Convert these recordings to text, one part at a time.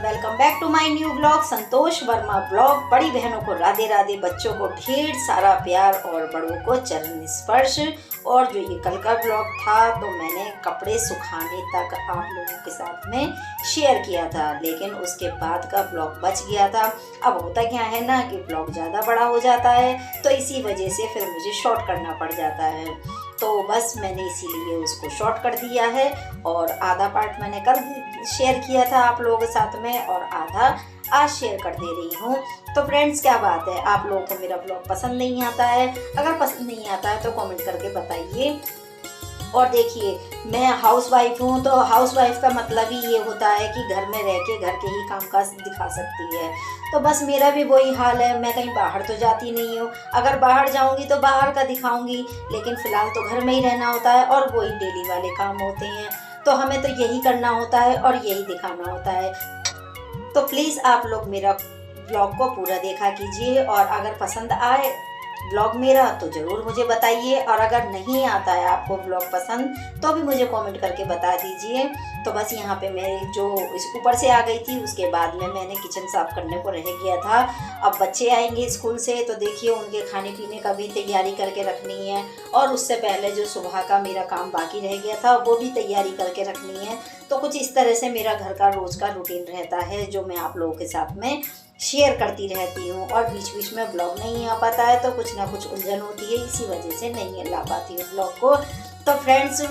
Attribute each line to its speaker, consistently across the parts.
Speaker 1: Welcome back to my new blog Santosh Verma blog. बड़ी बहनों को राधे राधे, बच्चों को ढेर सारा प्यार और बड़ों को चरण स्पर्श। और जो ये कल का ब्लॉग था तो मैंने कपड़े सुखाने तक आप लोगों के साथ में शेयर किया था, लेकिन उसके बाद का ब्लॉग बच गया था। अब होता क्या है ना कि ब्लॉग ज़्यादा बड़ा हो जाता है तो इसी वजह से फिर मुझे शॉर्ट करना पड़ जाता है। तो बस मैंने इसीलिए उसको शॉर्ट कर दिया है और आधा पार्ट मैंने कल शेयर किया था आप लोगों के साथ में और आधा आज शेयर कर दे रही हूँ। तो फ्रेंड्स, क्या बात है, आप लोगों को मेरा ब्लॉग पसंद नहीं आता है? अगर पसंद नहीं आता है तो कमेंट करके बताइए। और देखिए, मैं हाउस वाइफ हूँ, तो हाउस वाइफ का मतलब ही ये होता है कि घर में रह के घर के ही कामकाज दिखा सकती है। तो बस मेरा भी वही हाल है, मैं कहीं बाहर तो जाती नहीं हूँ। अगर बाहर जाऊँगी तो बाहर का दिखाऊँगी, लेकिन फ़िलहाल तो घर में ही रहना होता है और वही डेली वाले काम होते हैं। तो हमें तो यही करना होता है और यही दिखाना होता है। तो प्लीज़ आप लोग मेरा ब्लॉग को पूरा देखा कीजिए और अगर पसंद आए ब्लॉग मेरा तो ज़रूर मुझे बताइए, और अगर नहीं आता है आपको ब्लॉग पसंद तो भी मुझे कमेंट करके बता दीजिए। तो बस यहाँ पे मैं जो इस ऊपर से आ गई थी, उसके बाद में मैंने किचन साफ़ करने को रह गया था। अब बच्चे आएंगे स्कूल से तो देखिए उनके खाने पीने का भी तैयारी करके रखनी है, और उससे पहले जो सुबह का मेरा काम बाकी रह गया था वो भी तैयारी करके रखनी है। तो कुछ इस तरह से मेरा घर का रोज़ का रूटीन रहता है जो मैं आप लोगों के साथ में शेयर करती रहती हूँ। और बीच बीच में ब्लॉग नहीं आ पाता है तो कुछ ना कुछ उलझन होती है, इसी वजह से नहीं ला पाती हूँ ब्लॉग को। तो फ्रेंड्स,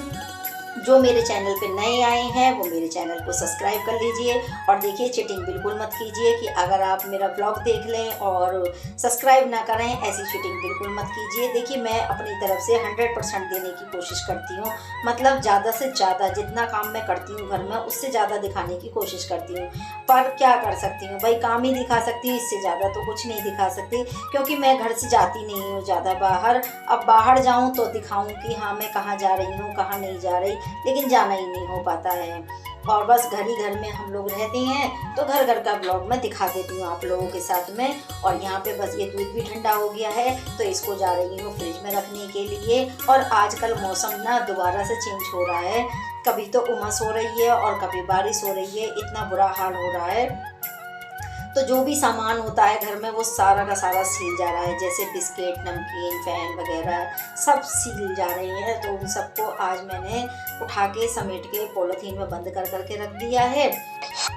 Speaker 1: जो मेरे चैनल पे नए आए हैं वो मेरे चैनल को सब्सक्राइब कर लीजिए। और देखिए, चीटिंग बिल्कुल मत कीजिए कि अगर आप मेरा ब्लॉग देख लें और सब्सक्राइब ना करें, ऐसी चीटिंग बिल्कुल मत कीजिए। देखिए, मैं अपनी तरफ से 100% देने की कोशिश करती हूँ, मतलब ज़्यादा से ज़्यादा जितना काम मैं करती हूँ घर में उससे ज़्यादा दिखाने की कोशिश करती हूँ। पर क्या कर सकती हूँ भाई, काम ही दिखा सकती हूँ, इससे ज़्यादा तो कुछ नहीं दिखा सकती, क्योंकि मैं घर से जाती नहीं हूँ ज़्यादा बाहर। अब बाहर जाऊँ तो दिखाऊँ कि हाँ मैं कहाँ जा रही हूँ कहाँ नहीं जा रही, लेकिन जाना ही नहीं हो पाता है। और बस घर ही घर में हम लोग रहते हैं तो घर घर का ब्लॉग मैं दिखा देती हूँ आप लोगों के साथ में। और यहाँ पे बस ये दूध भी ठंडा हो गया है तो इसको जा रही हूँ फ्रिज में रखने के लिए। और आजकल मौसम ना दोबारा से चेंज हो रहा है, कभी तो उमस हो रही है और कभी बारिश हो रही है, इतना बुरा हाल हो रहा है। तो जो भी सामान होता है घर में वो सारा का सारा सील जा रहा है, जैसे बिस्किट, नमकीन, फैन वगैरह सब सील जा रहे हैं। तो उन सबको आज मैंने उठा के समेट के पॉलीथीन में बंद कर करके रख दिया है।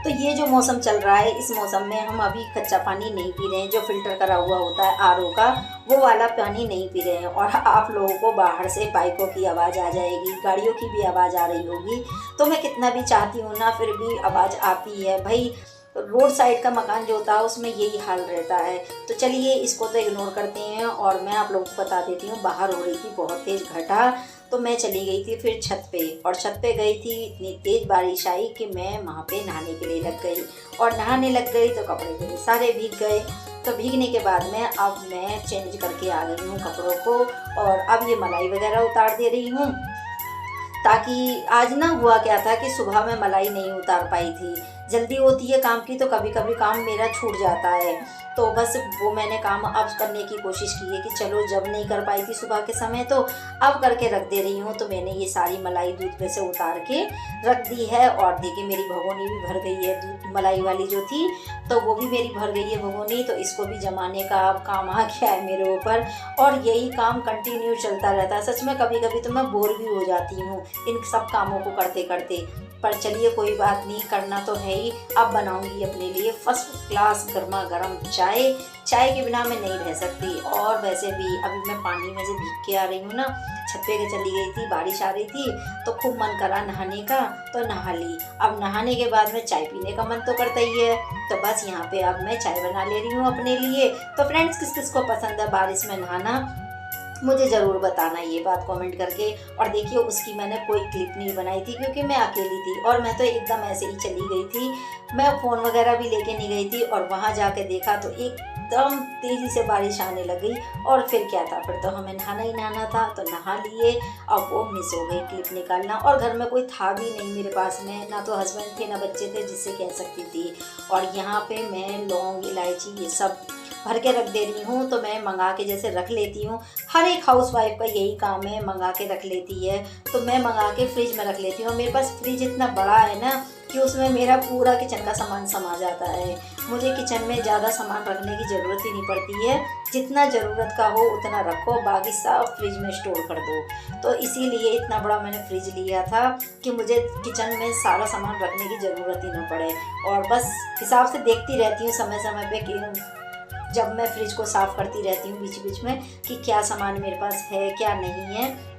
Speaker 1: तो ये जो मौसम चल रहा है, इस मौसम में हम अभी कच्चा पानी नहीं पी रहे हैं, जो फिल्टर करा हुआ होता है आरओ का, वो वाला पानी नहीं पी रहे हैं। और आप लोगों को बाहर से बाइकों की आवाज़ आ जाएगी, गाड़ियों की भी आवाज़ आ रही होगी। तो मैं कितना भी चाहती हूँ ना, फिर भी आवाज़ आती है भाई। रोड साइड का मकान जो होता है उसमें यही हाल रहता है। तो चलिए इसको तो इग्नोर करते हैं और मैं आप लोगों को बता देती हूँ। बाहर हो रही थी बहुत तेज़ घटा, तो मैं चली गई थी फिर छत पे, और छत पे गई थी, इतनी तेज़ बारिश आई कि मैं वहाँ पे नहाने के लिए लग गई। और नहाने लग गई तो कपड़े मेरे सारे भीग गए। तो भीगने के बाद में अब मैं चेंज करके आ गई हूँ कपड़ों को, और अब ये मलाई वगैरह उतार दे रही हूँ। ताकि आज ना हुआ क्या था कि सुबह में मलाई नहीं उतार पाई थी, जल्दी होती है काम की तो कभी कभी काम मेरा छूट जाता है। तो बस वो मैंने काम अब करने की कोशिश की है कि चलो, जब नहीं कर पाई थी सुबह के समय तो अब करके रख दे रही हूँ। तो मैंने ये सारी मलाई दूध पे से उतार के रख दी है। और देखिए मेरी भगोनी भी भर गई है, दूध मलाई वाली जो थी तो वो भी मेरी भर गई है भगोनी। तो इसको भी जमाने का अब काम आ गया है मेरे ऊपर, और यही काम कंटिन्यू चलता रहता है। सच में कभी कभी तो मैं बोर भी हो जाती हूँ इन सब कामों को करते करते। पर चलिए कोई बात नहीं, करना तो है ही। अब बनाऊंगी अपने लिए फर्स्ट क्लास गर्मा गर्म चाय, चाय के बिना मैं नहीं रह सकती। और वैसे भी अभी मैं पानी में से भीग के आ रही हूँ ना, छत पे के चली गई थी, बारिश आ रही थी तो खूब मन करा नहाने का, तो नहा ली। अब नहाने के बाद में चाय पीने का मन तो करता ही है, तो बस यहाँ पे अब मैं चाय बना ले रही हूँ अपने लिए। तो फ्रेंड्स, किस किस को पसंद है बारिश में नहाना, मुझे ज़रूर बताना ये बात कमेंट करके। और देखिए, उसकी मैंने कोई क्लिप नहीं बनाई थी क्योंकि मैं अकेली थी और मैं तो एकदम ऐसे ही चली गई थी, मैं फ़ोन वगैरह भी लेके नहीं गई थी। और वहाँ जाके देखा तो एकदम तेज़ी से बारिश आने लगी, और फिर क्या था, फिर तो हमें नहाना ही नहाना था तो नहा लिए। अब वो मिस हो गई क्लिप निकालना, और घर में कोई था भी नहीं मेरे पास में, ना तो हस्बैंड थे ना बच्चे थे जिससे कह सकती थी। और यहाँ पे मैं लौंग, इलायची ये सब भर के रख दे रही हूँ। तो मैं मंगा के जैसे रख लेती हूँ, हर एक हाउसवाइफ का यही काम है, मंगा के रख लेती है। तो मैं मंगा के फ्रिज में रख लेती हूँ। मेरे पास फ्रिज इतना बड़ा है ना कि उसमें मेरा पूरा किचन का सामान समा जाता है। मुझे किचन में ज़्यादा सामान रखने की ज़रूरत ही नहीं पड़ती है, जितना ज़रूरत का हो उतना रखो, बाकी सब फ्रिज में स्टोर कर दो। तो इसीलिए इतना बड़ा मैंने फ्रिज लिया था कि मुझे किचन में सारा सामान रखने की ज़रूरत ही ना पड़े, और बस हिसाब से देखती रहती हूँ समय समय पे कि जब मैं फ्रिज को साफ़ करती रहती हूँ बीच बीच में कि क्या सामान मेरे पास है क्या नहीं है,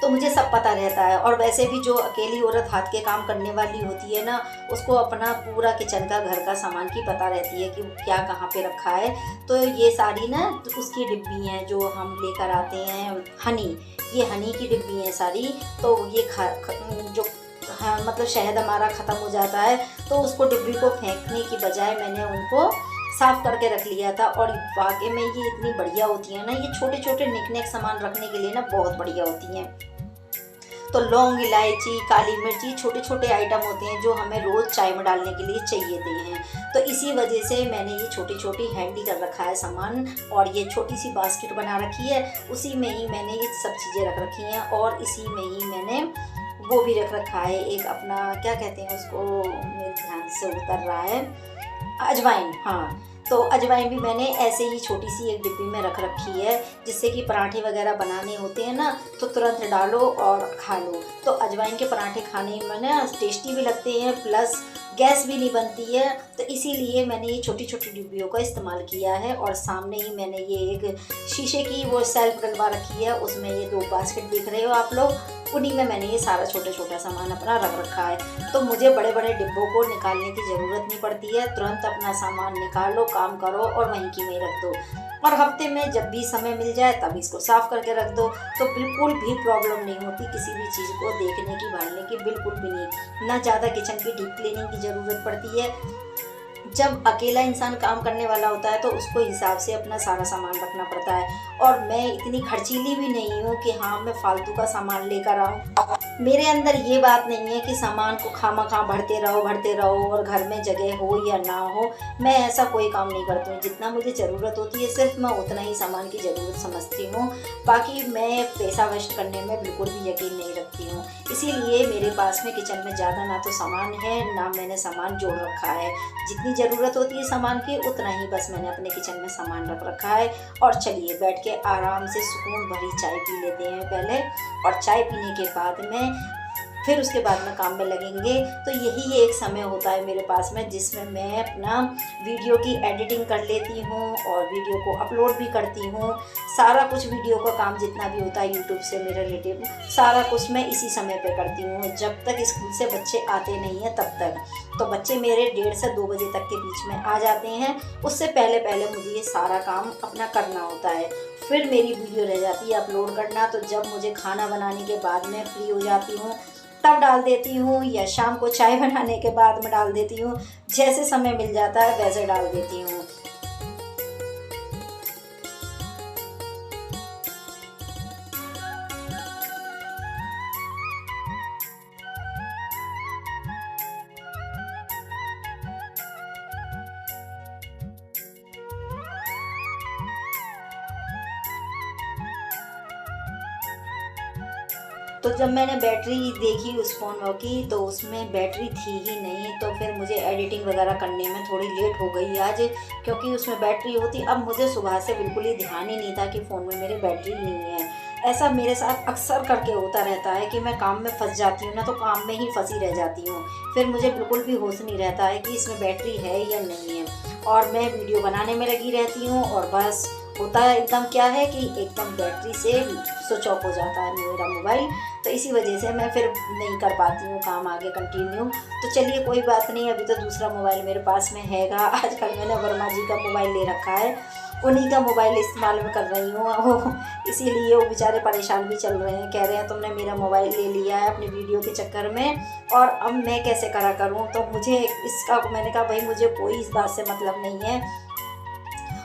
Speaker 1: तो मुझे सब पता रहता है। और वैसे भी जो अकेली औरत हाथ के काम करने वाली होती है ना, उसको अपना पूरा किचन का घर का सामान की पता रहती है कि क्या कहाँ पे रखा है। तो ये सारी ना उसकी डिब्बी हैं जो हम लेकर आते हैं, हनी, ये हनी की डिब्बी हैं सारी। तो ये जो हाँ, मतलब शहद हमारा ख़त्म हो जाता है तो उसको डिब्बी को फेंकने की बजाय मैंने उनको साफ़ करके रख लिया था। और वाकई में ये इतनी बढ़िया होती है ना, ये छोटे छोटे निकनेक सामान रखने के लिए ना बहुत बढ़िया होती हैं। तो लौंग, इलायची, काली मिर्ची, छोटे छोटे आइटम होते हैं जो हमें रोज़ चाय में डालने के लिए चाहिए हैं। तो इसी वजह से मैंने ये छोटी छोटी हैंडी कर रखा है सामान, और ये छोटी सी बास्केट बना रखी है, उसी में ही मैंने ये सब चीज़ें रख रखी हैं। और इसी में ही मैंने वो भी रख रखा है, एक अपना क्या कहते हैं उसको, मेरे ध्यान से उतर रहा है, अजवाइन। हाँ, तो अजवाइन भी मैंने ऐसे ही छोटी सी एक डिब्बी में रख रखी है, जिससे कि पराठे वगैरह बनाने होते हैं ना तो तुरंत डालो और खा लो। तो अजवाइन के पराठे खाने में ना टेस्टी भी लगते हैं, प्लस गैस भी नहीं बनती है। तो इसीलिए मैंने ये छोटी छोटी डिब्बियों का इस्तेमाल किया है। और सामने ही मैंने ये एक शीशे की वो सेल्फ डलवा रखी है, उसमें ये 2 बास्केट देख रहे हो आप लोग, उन्हीं में मैंने ये सारा छोटा छोटा सामान अपना रख रखा है। तो मुझे बड़े बड़े डिब्बों को निकालने की ज़रूरत नहीं पड़ती है, तुरंत अपना सामान निकालो, काम करो और वहीं की वहीं रख दो। और हफ्ते में जब भी समय मिल जाए तब इसको साफ़ करके रख दो, तो बिल्कुल भी प्रॉब्लम नहीं होती किसी भी चीज़ को देखने की, भालने की, बिल्कुल भी नहीं। ना ज़्यादा किचन की डीप क्लीनिंग की ज़रूरत पड़ती है। जब अकेला इंसान काम करने वाला होता है तो उसको हिसाब से अपना सारा सामान रखना पड़ता है। और मैं इतनी खर्चीली भी नहीं हूँ कि हाँ मैं फालतू का सामान लेकर आऊँ। मेरे अंदर ये बात नहीं है कि सामान को खामखा भरते रहो और घर में जगह हो या ना हो, मैं ऐसा कोई काम नहीं करती हूँ। जितना मुझे ज़रूरत होती है सिर्फ मैं उतना ही सामान की ज़रूरत समझती हूँ, बाकी मैं पैसा वेस्ट करने में बिल्कुल भी यकीन नहीं रखती हूँ। इसीलिए मेरे पास में किचन में ज़्यादा ना तो सामान है ना मैंने सामान जोड़ रखा है। जितनी ज़रूरत होती है सामान की उतना ही बस मैंने अपने किचन में सामान रख रखा है। और चलिए बैठ के आराम से सुकून भरी चाय पी लेते हैं पहले, और चाय पीने के बाद में फिर उसके बाद में काम में लगेंगे। तो यही एक समय होता है मेरे पास में जिसमें मैं अपना वीडियो की एडिटिंग कर लेती हूँ और वीडियो को अपलोड भी करती हूँ। सारा कुछ वीडियो का काम जितना भी होता है यूट्यूब से मेरे रिलेटिव, सारा कुछ मैं इसी समय पे करती हूँ, जब तक स्कूल से बच्चे आते नहीं हैं तब तक। तो बच्चे मेरे 1:30 से 2 बजे तक के बीच में आ जाते हैं, उससे पहले पहले मुझे ये सारा काम अपना करना होता है। फिर मेरी वीडियो रह जाती है अपलोड करना, तो जब मुझे खाना बनाने के बाद में फ्री हो जाती हूँ तब डाल देती हूँ, या शाम को चाय बनाने के बाद में डाल देती हूँ। जैसे समय मिल जाता है वैसे डाल देती हूँ। तो जब मैंने बैटरी देखी उस फ़ोन की तो उसमें बैटरी थी ही नहीं, तो फिर मुझे एडिटिंग वगैरह करने में थोड़ी लेट हो गई आज, क्योंकि उसमें बैटरी होती। अब मुझे सुबह से बिल्कुल ही ध्यान ही नहीं था कि फ़ोन में मेरे बैटरी नहीं है। ऐसा मेरे साथ अक्सर करके होता रहता है कि मैं काम में फंस जाती हूँ ना, तो काम में ही फंसी रह जाती हूँ, फिर मुझे बिल्कुल भी होश नहीं रहता है कि इसमें बैटरी है या नहीं है, और मैं वीडियो बनाने में लगी रहती हूँ। और बस होता है एकदम क्या है कि एकदम बैटरी से स्विच ऑफ हो जाता है मेरा मोबाइल, तो इसी वजह से मैं फिर नहीं कर पाती हूँ काम आगे कंटिन्यू। तो चलिए कोई बात नहीं, अभी तो दूसरा मोबाइल मेरे पास में हैगा। आजकल मैंने वर्मा जी का मोबाइल ले रखा है, उन्हीं का मोबाइल इस्तेमाल में कर रही हूँ। इसीलिए वो बेचारे परेशान भी चल रहे हैं, कह रहे हैं तुमने मेरा मोबाइल ले लिया है अपनी वीडियो के चक्कर में, और अब मैं कैसे करा करूँ। तो मुझे इसका मैंने कहा भाई मुझे कोई इस बात से मतलब नहीं है।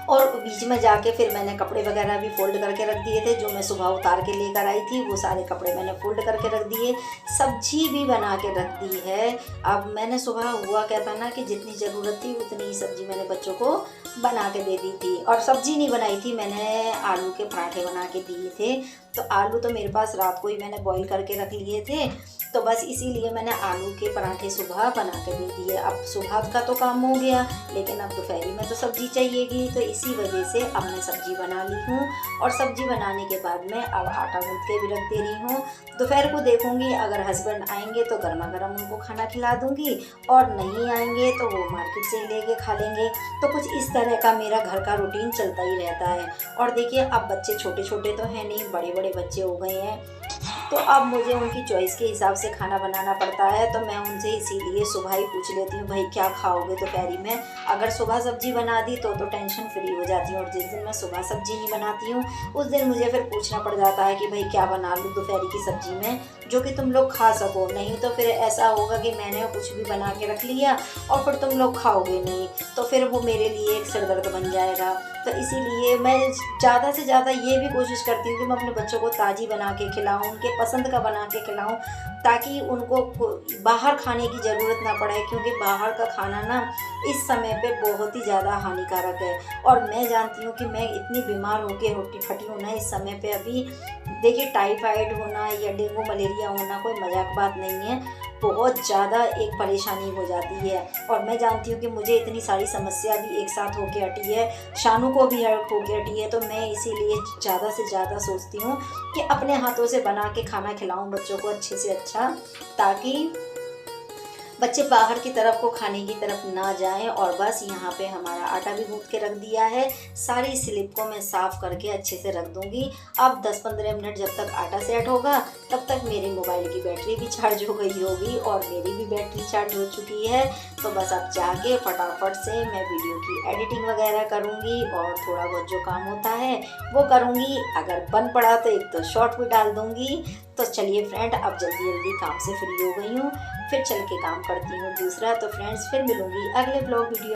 Speaker 1: और बीच में जाके फिर मैंने कपड़े वगैरह भी फ़ोल्ड करके रख दिए थे, जो मैं सुबह उतार के लेकर आई थी वो सारे कपड़े मैंने फ़ोल्ड करके रख दिए। सब्जी भी बना के रख दी है। अब मैंने सुबह हुआ क्या था ना कि जितनी ज़रूरत थी उतनी ही सब्ज़ी मैंने बच्चों को बना के दे दी थी। और सब्ज़ी नहीं बनाई थी, मैंने आलू के पराठे बना के दिए थे। तो आलू तो मेरे पास रात को ही मैंने बॉईल करके रख लिए थे, तो बस इसीलिए मैंने आलू के पराठे सुबह बना के दे दिए। अब सुबह का तो काम हो गया, लेकिन अब दोपहरी में तो सब्ज़ी चाहिएगी, तो इसी वजह से अब मैं सब्ज़ी बना ली हूँ। और सब्ज़ी बनाने के बाद में अब आटा गूँथ के भी रख दे रही हूँ। दोपहर को देखूँगी, अगर हस्बैंड आएंगे तो गर्मा गर्म उनको खाना खिला दूँगी, और नहीं आएंगे तो वो मार्केट से ही लेके खा लेंगे। तो कुछ इस तरह का मेरा घर का रूटीन चलता ही रहता है। और देखिए, अब बच्चे छोटे छोटे तो हैं नहीं, बड़े बड़े बच्चे हो गए हैं, तो अब मुझे उनकी चॉइस के हिसाब से खाना बनाना पड़ता है। तो मैं उनसे इसीलिए सुबह ही पूछ लेती हूँ, भाई क्या खाओगे दोपहरी में। अगर सुबह सब्जी बना दी तो टेंशन फ्री हो जाती हूँ, और जिस दिन मैं सुबह सब्जी नहीं बनाती हूँ उस दिन मुझे फिर पूछना पड़ जाता है कि भाई क्या बना लूँ दोपहरी की सब्जी में जो कि तुम लोग खा सको। नहीं तो फिर ऐसा होगा कि मैंने कुछ भी बना के रख लिया और फिर तुम लोग खाओगे नहीं, तो फिर वो मेरे लिए एक सिरदर्द बन जाएगा। तो इसीलिए मैं ज़्यादा से ज़्यादा ये भी कोशिश करती हूँ कि मैं अपने बच्चों को ताज़ी बना के खिलाऊँ, उनके पसंद का बना के खिलाऊँ, ताकि उनको बाहर खाने की ज़रूरत ना पड़े, क्योंकि बाहर का खाना ना इस समय पे बहुत ही ज़्यादा हानिकारक है। और मैं जानती हूँ कि मैं इतनी बीमार होके रोटी फटी हूँ ना इस समय पे। अभी देखिए, टाइफाइड होना या डेंगू मलेरिया होना कोई मजाक बात नहीं है, बहुत ज़्यादा एक परेशानी हो जाती है। और मैं जानती हूँ कि मुझे इतनी सारी समस्या भी एक साथ होके हटी है, शानू को भी होके हटी है। तो मैं इसीलिए ज़्यादा से ज़्यादा सोचती हूँ कि अपने हाथों से बना के खाना खिलाऊँ बच्चों को अच्छे से अच्छा, ताकि बच्चे बाहर की तरफ को खाने की तरफ ना जाएं। और बस यहाँ पे हमारा आटा भी गूँथ के रख दिया है, सारी स्लिप को मैं साफ़ करके अच्छे से रख दूँगी। अब 10-15 मिनट जब तक आटा सेट होगा तब तक मेरी मोबाइल की बैटरी भी चार्ज हो गई होगी, और मेरी भी बैटरी चार्ज हो चुकी है। तो बस अब जाके फटाफट से मैं वीडियो की एडिटिंग वगैरह करूँगी, और थोड़ा बहुत जो काम होता है वो करूँगी। अगर बन पड़ा तो एक तो शॉर्ट भी डाल दूँगी। तो चलिए फ्रेंड, अब जल्दी जल्दी काम से फ्री हो गई हूँ, फिर चल के काम करती हूँ दूसरा। तो फ्रेंड्स, फिर मिलूँगी अगले ब्लॉग वीडियो।